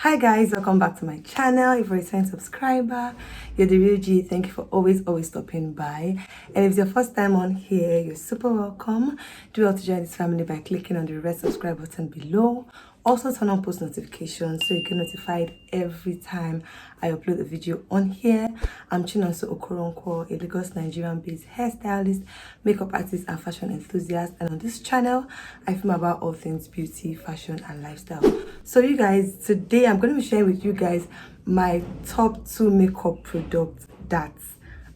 Hi guys, welcome back to my channel. If you're a returning subscriber, you're the real G. Thank you for always stopping by. And if it's your first time on here, you're super welcome. Do well to join this family by clicking on the red subscribe button below. Also turn on post notifications so you get notified every time I upload a video on here. I'm Chinonso Okoronkwo, a Lagos Nigerian-based hairstylist, makeup artist, and fashion enthusiast. And on this channel, I film about all things beauty, fashion, and lifestyle. So you guys, today I'm going to be sharing with you guys my top 2 makeup products that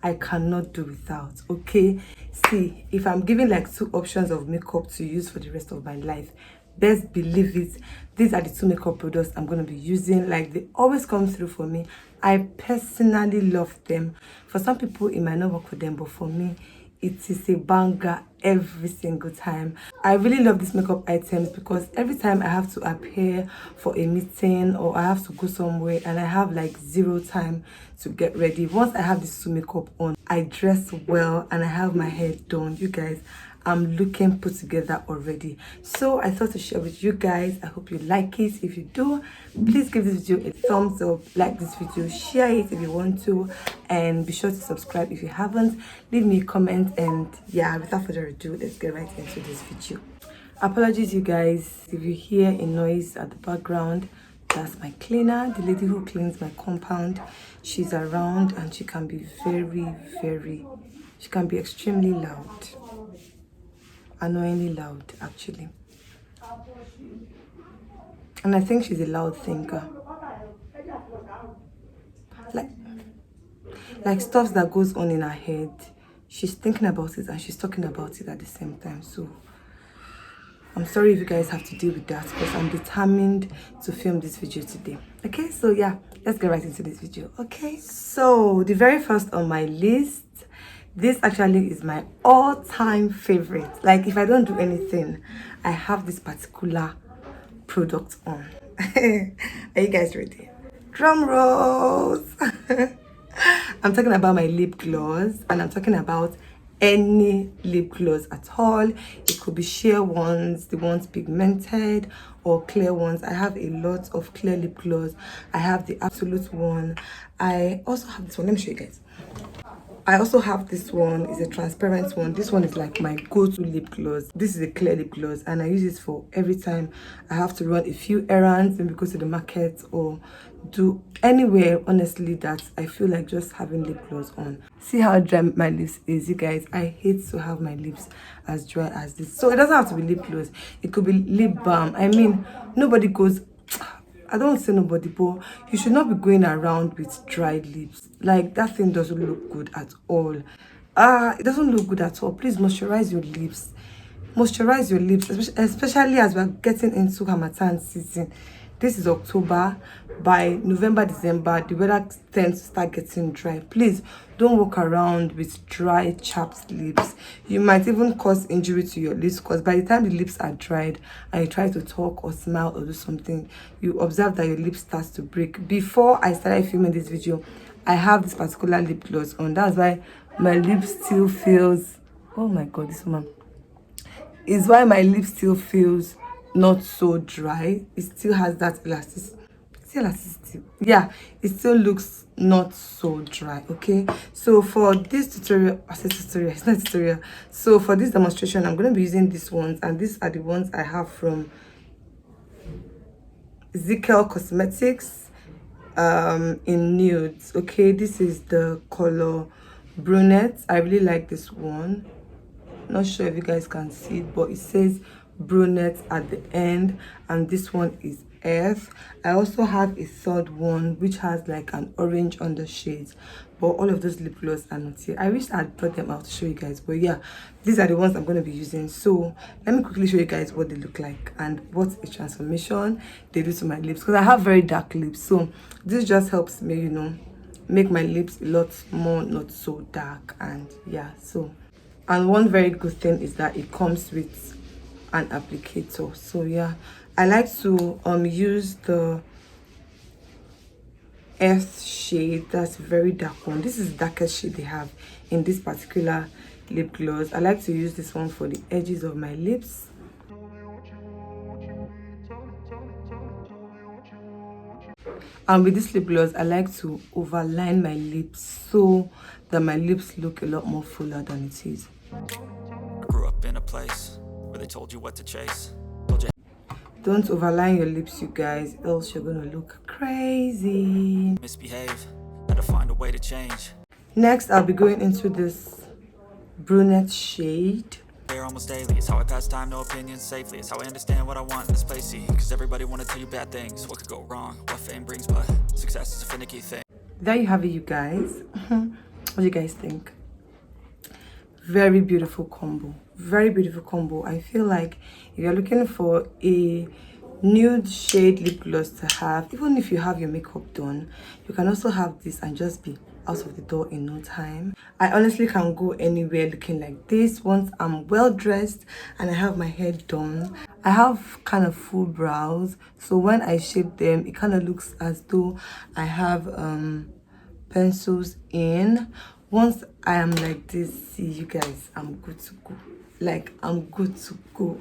I cannot do without. Okay, see, if I'm giving like 2 options of makeup to use for the rest of my life, best believe it, these are the 2 makeup products I'm going to be using. Like, they always come through for me. I personally love them. For some people it might not work for them, but for me it is a banger every single time. I really love these makeup items because every time I have to appear for a meeting or I have to go somewhere and I have like zero time to get ready, once I have this 2 makeup on, I dress well and I have my hair done. You guys, I'm looking put together already. So I thought to share with you guys. I hope you like it. If you do, please give this video a thumbs up, like this video, share it if you want to, and be sure to subscribe if you haven't. Leave me a comment, and yeah, without further ado, let's get right into this video. Apologies you guys if you hear a noise at the background. That's my cleaner, the lady who cleans my compound. She's around and she can be she can be extremely loud, annoyingly loud actually. And I think she's a loud thinker. Like, stuff that goes on in her head, she's thinking about it and she's talking about it at the same time. So I'm sorry if you guys have to deal with that, because I'm determined to film this video today. Okay, so yeah, let's get right into this video. Okay, so the very first on my list, this actually is my all-time favorite. Like, if I don't do anything, I have this particular product on. Are you guys ready? Drum rolls. I'm talking about my lip gloss, and I'm talking about any lip gloss at all. It could be sheer ones, the ones pigmented, or clear ones. I have a lot of clear lip gloss. I have the Absolute one. I also have this one. Let me show you guys. I also have this one. It's a transparent one. This one is like my go-to lip gloss. This is a clear lip gloss, and I use it for every time I have to run a few errands, maybe go to the market or do anywhere, honestly, that I feel like just having lip gloss on. See how dry my lips is, you guys. I hate to have my lips as dry as this. So it doesn't have to be lip gloss. It could be lip balm. I mean, nobody goes, I don't say nobody, but you should not be going around with dried lips. Like, that thing doesn't look good at all. It doesn't look good at all. Please moisturize your lips. Moisturize your lips, especially as we're getting into Harmattan season. This is October. By November, December, the weather tends to start getting dry. Please don't walk around with dry, chapped lips. You might even cause injury to your lips, because by the time the lips are dried and you try to talk or smile or do something, you observe that your lips starts to break. Before I started filming this video, I have this particular lip gloss on. That's why my lips still feels, oh my god, this woman, is why my lip still feels not so dry. It still has that elasticity. Yeah, it still looks not so dry. Okay, so for this tutorial, I say tutorial, it's not tutorial. So for this demonstration, I'm going to be using these ones, and these are the ones I have from Zekel Cosmetics in nudes. Okay, this is the color brunette. I really like this one. Not sure if you guys can see it, but it says brunette at the end, and this one is earth. I also have a third one which has like an orange undershade, but all of those lip gloss are not here. I wish I'd brought them out to show you guys, but yeah, these are the ones I'm going to be using. So let me quickly show you guys what they look like and what a transformation they do to my lips, because I have very dark lips. So this just helps me, you know, make my lips a lot more not so dark. And yeah, so, and one very good thing is that it comes with an applicator. So yeah, I like to use the earth shade. That's very dark one. This is the darkest shade they have in this particular lip gloss. I like to use this one for the edges of my lips. And with this lip gloss, I like to overline my lips so that my lips look a lot more fuller than it is. I grew up in a place where they told you what to chase. Told you Don't overline your lips, you guys, else you're gonna look crazy. misbehave, had to find a way to change. Next, I'll be going into this brunette shade. Here almost daily, it's how I pass time, no opinions safely. It's how I understand what I want in this place, see. Cause everybody wanna tell you bad things, what could go wrong, what fame brings, but success is a finicky thing. There you have it, you guys. What do you guys think? Very beautiful combo. Very beautiful combo. I feel like if you're looking for a nude shade lip gloss to have, even if you have your makeup done, you can also have this and just be out of the door in no time. I honestly can go anywhere looking like this once I'm well dressed and I have my hair done. I have kind of full brows, so when I shape them, it kind of looks as though I have pencils in. Once I am like this, see you guys, I'm good to go. Like, I'm good to go.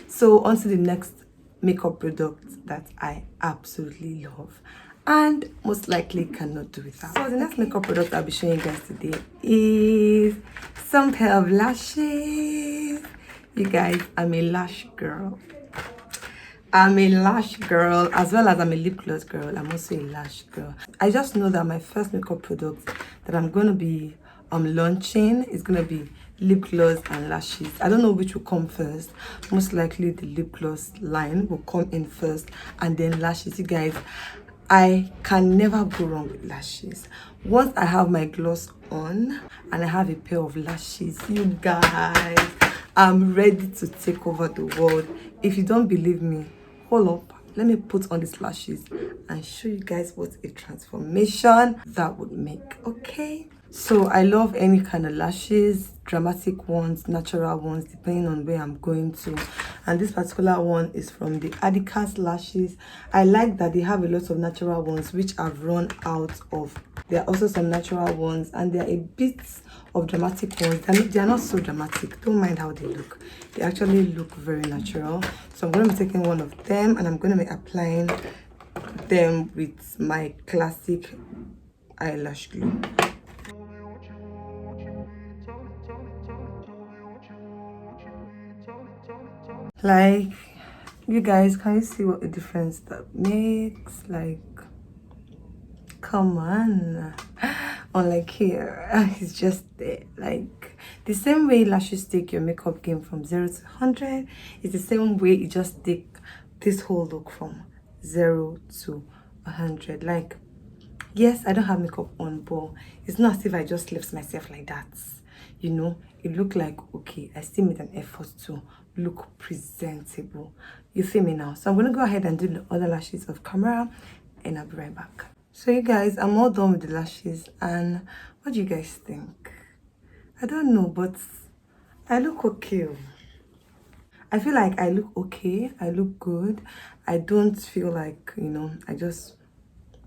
So on to the next makeup product that I absolutely love and most likely cannot do without. So the next makeup product I'll be showing you guys today is some pair of lashes. You guys, I'm a lash girl. I'm a lash girl as well as I'm a lip gloss girl. I'm also a lash girl. I just know that my first makeup product that I'm going to be launching is going to be lip gloss and lashes. I don't know which will come first. Most likely the lip gloss line will come in first and then lashes. You guys, I can never go wrong with lashes. Once I have my gloss on and I have a pair of lashes, you guys, I'm ready to take over the world. If you don't believe me, hold up, let me put on these lashes and show you guys what a transformation that would make. Okay, so I love any kind of lashes, dramatic ones, natural ones, depending on where I'm going to. And this particular one is from the Adidas lashes. I like that they have a lot of natural ones which I've run out of. There are also some natural ones and there are a bit of dramatic ones. They're not so dramatic. Don't mind how they look. They actually look very natural. So I'm going to be taking one of them and I'm going to be applying them with my classic eyelash glue. Like, you guys, can you see what a difference that makes? Like, come on. Unlike here, it's just there. Like, the same way lashes take your makeup game from 0 to 100, it's the same way you just take this whole look from 0 to 100. Like, yes, I don't have makeup on, but it's not as if I just left myself like that. You know, it looked like, okay, I still made an effort to look presentable. You feel me now? So I'm going to go ahead and do the other lashes off camera and I'll be right back. So you guys, I'm all done with the lashes and what do you guys think? I don't know, but I look okay. I feel like I look okay. I look good. I don't feel like, you know, I just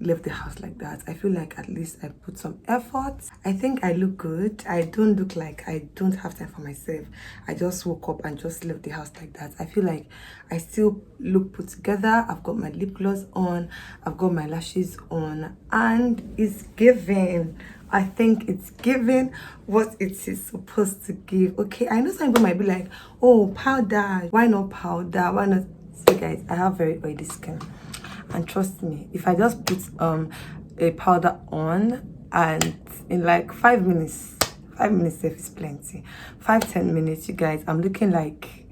left the house like that. I feel like at least I put some effort. I think I look good. I don't look like I don't have time for myself. I just woke up and just left the house like that. I feel like I still look put together. I've got my lip gloss on. I've got my lashes on. And it's giving. I think it's giving what it is supposed to give. Okay, I know some people might be like, oh, powder. Why not powder? Why not? So guys, I have very oily skin. And trust me, if I just put a powder on and in like 5 minutes if it's plenty, 5-10 minutes, you guys, I'm looking like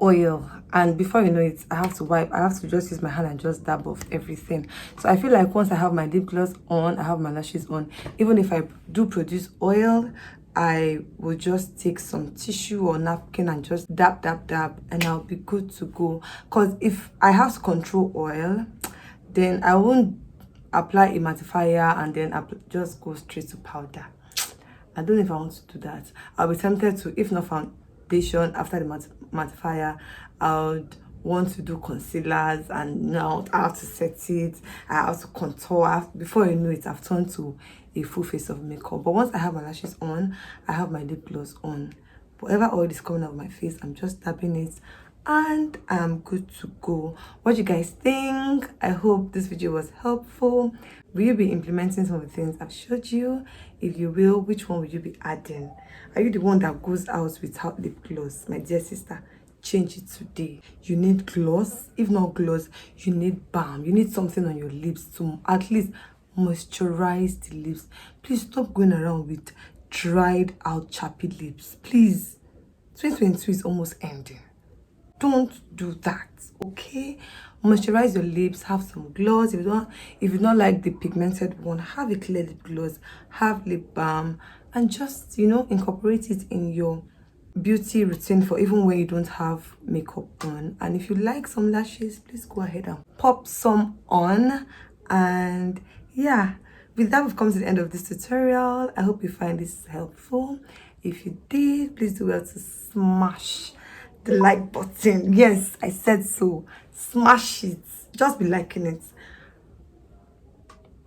oil. And before you know it, I have to wipe. I have to just use my hand and just dab off everything. So I feel like once I have my lip gloss on, I have my lashes on, even if I do produce oil, I will just take some tissue or napkin and just dab and I'll be good to go. Because if I have to control oil, then I won't apply a mattifier and then just go straight to powder. I don't know if I want to do that. I'll be tempted to, if not foundation after the mattifier, I would want to do concealers and now I have to set it, I have to contour. Before you know it, I've turned to a full face of makeup. But once I have my lashes on, I have my lip gloss on. Whatever oil is coming out of my face, I'm just tapping it and I'm good to go. What do you guys think? I hope this video was helpful. Will you be implementing some of the things I've showed you? If you will, which one will you be adding? Are you the one that goes out without lip gloss? My dear sister, change it today. You need gloss. If not gloss, you need balm. You need something on your lips to at least moisturize the lips. Please stop going around with dried out chappy lips. Please. 2022 is almost ending. Don't do that, okay? Moisturize your lips, have some gloss. If you don't like the pigmented one, have a clear lip gloss, have lip balm, and just, incorporate it in your beauty routine for even when you don't have makeup on. And if you like some lashes, please go ahead and pop some on. And yeah, with that, we've come to the end of this tutorial. I hope you find this helpful. If you did, please do well to smash the like button. Yes, I said so. Smash it. Just be liking it.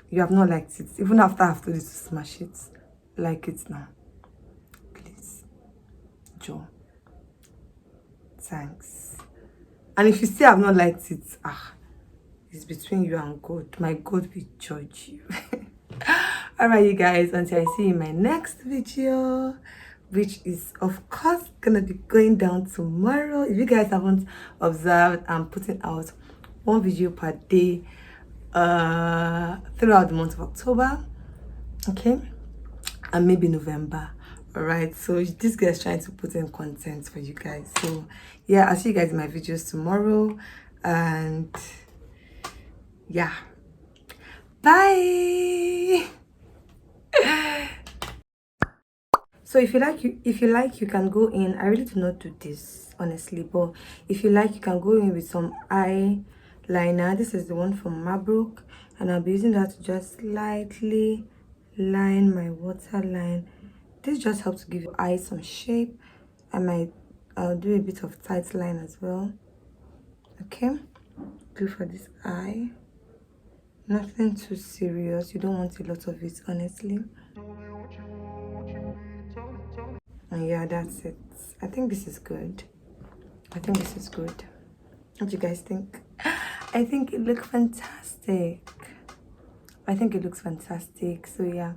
You have not liked it. Even after I've told you to smash it, like it now. Please. Joe. Thanks. And if you still have not liked it, it's between you and God. My God will judge you. Alright, you guys, until I see you in my next video, which is of course gonna be going down tomorrow. If you guys haven't observed, I'm putting out one video per day throughout the month of October, okay, and maybe November. All right, so this guy's trying to put in content for you guys. So yeah, I'll see you guys in my videos tomorrow, and yeah, bye. So if you like, you can go in. I really do not do this, honestly, but if you like, you can go in with some eyeliner. This is the one from Mabrook, and I'll be using that to just slightly line my waterline. This just helps to give your eyes some shape. I'll do a bit of tight line as well. Okay, do for this eye. Nothing too serious. You don't want a lot of it, honestly. And yeah, that's it. I think this is good. What do you guys think? I think it looks fantastic. So yeah,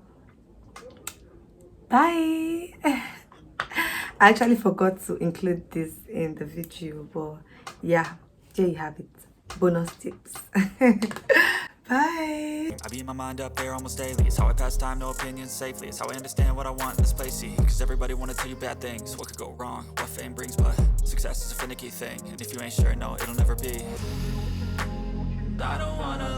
bye. I actually forgot to include this in the video, but yeah, there you have it. Bonus tips. Bye. I beat my mind up there almost daily. It's how I pass time, no opinions safely. It's how I understand what I want in this place. See, cause everybody wanna tell you bad things. What could go wrong, what fame brings, but success is a finicky thing. And if you ain't sure, no, it'll never be. I don't wanna